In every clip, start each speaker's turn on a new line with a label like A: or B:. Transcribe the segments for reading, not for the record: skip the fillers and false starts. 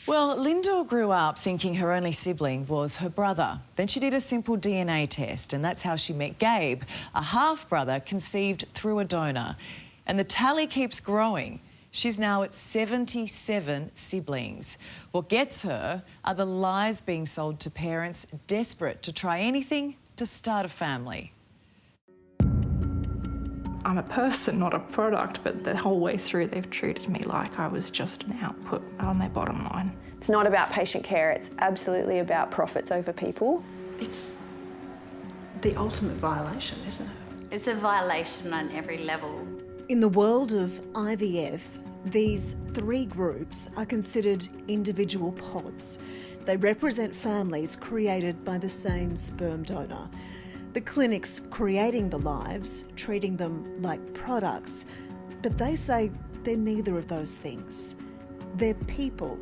A: Well, Lyndall grew up thinking her only sibling was her brother. Then she did a simple DNA test, and that's how she met Gabe, a half-brother conceived through a donor. And the tally keeps growing. She's now at 77 siblings. What gets her are the lies being sold to parents desperate to try anything to start a family.
B: I'm a person, not a product, but the whole way through they've treated me like I was just an output on their bottom line.
C: It's not about patient care, it's absolutely about profits over people.
D: It's the ultimate violation, isn't it?
E: It's a violation on every level.
F: In the world of IVF, these three groups are considered individual pods. They represent families created by the same sperm donor. The clinics creating the lives, treating them like products, but they say they're neither of those things. They're people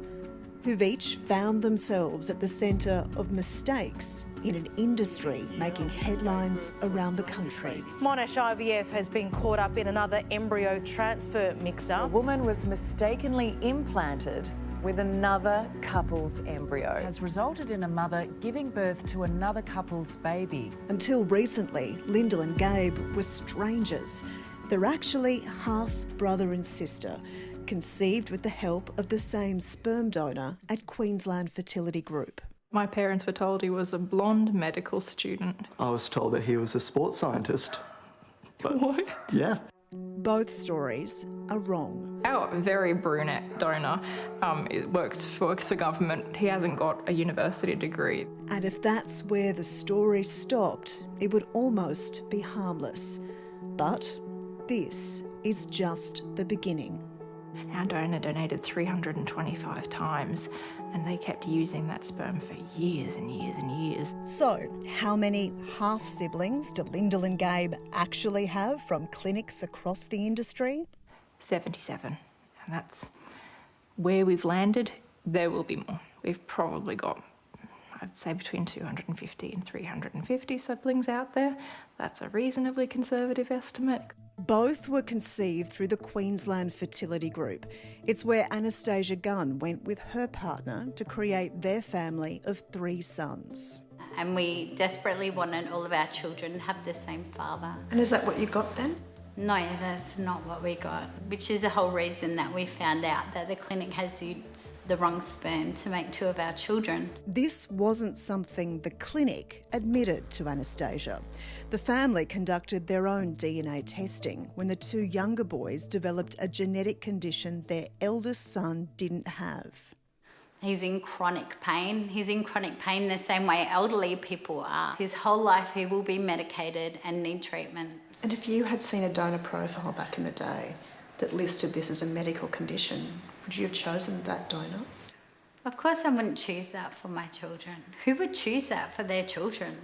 F: who've each found themselves at the centre of mistakes in an industry making headlines around the country.
G: Monash IVF has been caught up in another embryo transfer mix-up.
A: A woman was mistakenly implanted with another couple's embryo.
H: Has resulted in a mother giving birth to another couple's baby.
F: Until recently, Lyndall and Gabe were strangers. They're actually half brother and sister, conceived with the help of the same sperm donor at Queensland Fertility Group.
B: My parents were told he was a blonde medical student.
I: I was told that he was a sports scientist. But,
B: What?
I: yeah.
F: Both stories are wrong.
B: Our very brunette donor works for government. He hasn't got a university degree.
F: And if that's where the story stopped, it would almost be harmless. But this is just the beginning.
B: Our donor donated 325 times and they kept using that sperm for years and years and years.
F: So, how many half-siblings do Lyndall and Gabe actually have from clinics across the industry?
B: 77. And that's where we've landed. There will be more. We've probably got, I'd say, between 250 and 350 siblings out there. That's a reasonably conservative estimate.
F: Both were conceived through the Queensland Fertility Group. It's where Anastasia Gunn went with her partner to create their family of 3 sons.
E: And we desperately wanted all of our children to have the same father.
D: And is that what you got then?
E: No, that's not what we got, which is the whole reason that we found out that the clinic has used the wrong sperm to make 2 of our children.
F: This wasn't something the clinic admitted to Anastasia. The family conducted their own DNA testing when the 2 younger boys developed a genetic condition their eldest son didn't have.
E: He's in chronic pain. He's in chronic pain the same way elderly people are. His whole life he will be medicated and need treatment.
D: And if you had seen a donor profile back in the day that listed this as a medical condition, would you have chosen that donor?
E: Of course I wouldn't choose that for my children. Who would choose that for their children?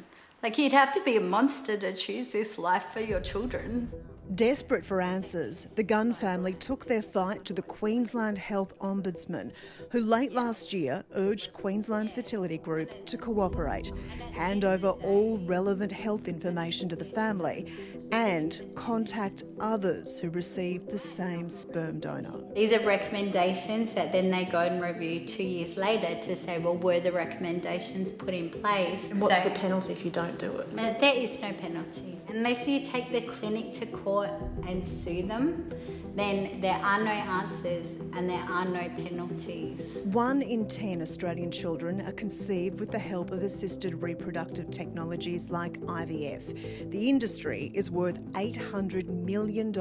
E: Like, you'd have to be a monster to choose this life for your children.
F: Desperate for answers, the Gunn family took their fight to the Queensland Health Ombudsman, who late last year urged Queensland Fertility Group to cooperate, hand over all relevant health information to the family and contact others who received the same sperm donor.
E: These are recommendations that then they go and review 2 years later to say, well, were the recommendations put in place?
D: And what's the penalty if you don't do it?
E: There is no penalty. Unless you take the clinic to court and sue them, then there are no answers and there are no penalties.
F: 1 in 10 Australian children are conceived with the help of assisted reproductive technologies like IVF. The industry is worth $800 million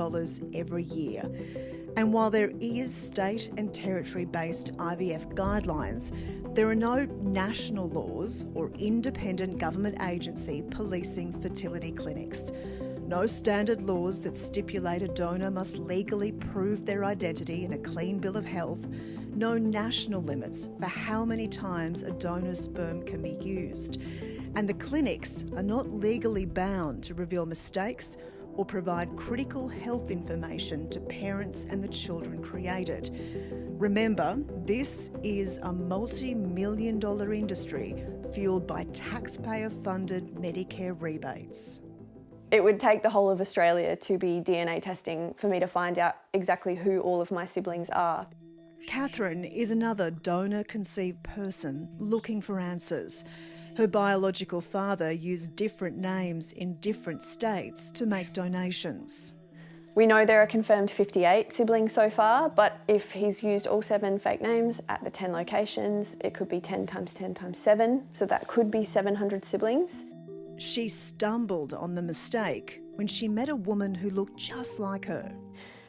F: every year. And while there is state and territory-based IVF guidelines, there are no national laws or independent government agency policing fertility clinics. No standard laws that stipulate a donor must legally prove their identity in a clean bill of health. No national limits for how many times a donor's sperm can be used. And the clinics are not legally bound to reveal mistakes or provide critical health information to parents and the children created. Remember, this is a multi-million-dollar industry fueled by taxpayer-funded Medicare rebates.
C: It would take the whole of Australia to be DNA testing for me to find out exactly who all of my siblings are.
F: Catherine is another donor-conceived person looking for answers. Her biological father used different names in different states to make donations.
C: We know there are confirmed 58 siblings so far, but if he's used all 7 fake names at the 10 locations, it could be 10 times 10 times 7, so that could be 700 siblings.
F: She stumbled on the mistake when she met a woman who looked just like her.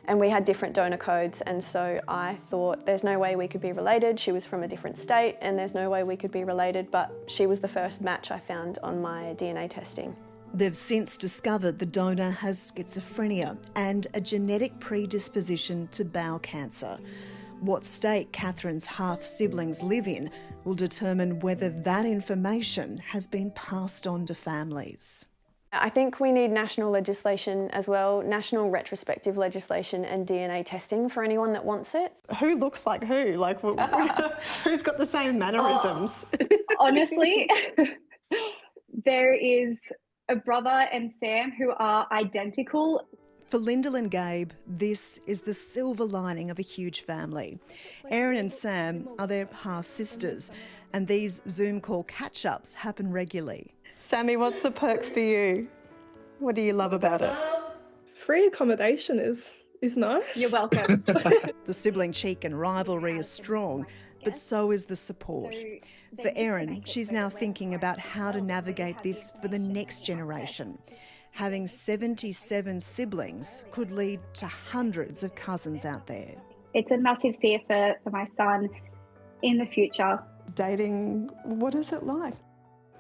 C: And we had different donor codes, and so I thought there's no way we could be related. She was from a different state and there's no way we could be related, but she was the first match I found on my DNA testing.
F: They've since discovered the donor has schizophrenia and a genetic predisposition to bowel cancer. What state Catherine's half-siblings live in will determine whether that information has been passed on to families.
C: I think we need national legislation as well, national retrospective legislation and DNA testing for anyone that wants it.
D: Who looks like who? Like, who's got the same mannerisms?
J: Honestly, there is a brother and Sam who are identical.
F: For Lyndall and Gabe, this is the silver lining of a huge family. Erin and Sam are their half-sisters, and these Zoom call catch-ups happen regularly.
D: Sammy, what's the perks for you? What do you love about it?
K: Free accommodation is nice.
J: You're welcome.
F: The sibling cheek and rivalry is strong, but so is the support. For Erin, she's now thinking about how to navigate this for the next generation. Having 77 siblings could lead to hundreds of cousins out there.
J: It's a massive fear for my son in the future.
D: Dating, what is it like?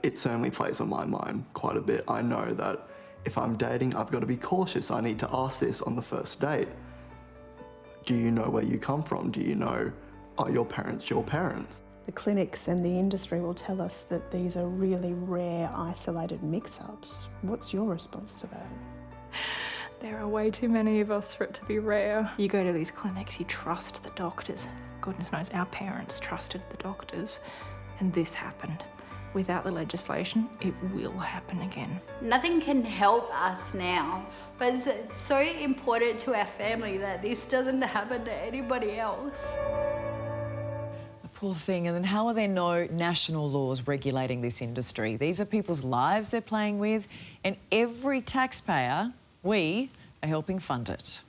I: It certainly plays on my mind quite a bit. I know that if I'm dating, I've got to be cautious. I need to ask this on the first date. Do you know where you come from? Do you know, are your parents your parents?
D: The clinics and the industry will tell us that these are really rare, isolated mix-ups. What's your response to that?
B: There are way too many of us for it to be rare. You go to these clinics, you trust the doctors. Goodness knows our parents trusted the doctors, and this happened. Without the legislation, it will happen again.
E: Nothing can help us now, but it's so important to our family that this doesn't happen to anybody else.
A: The poor thing. And then how are there no national laws regulating this industry? These are people's lives they're playing with, and every taxpayer, we are helping fund it.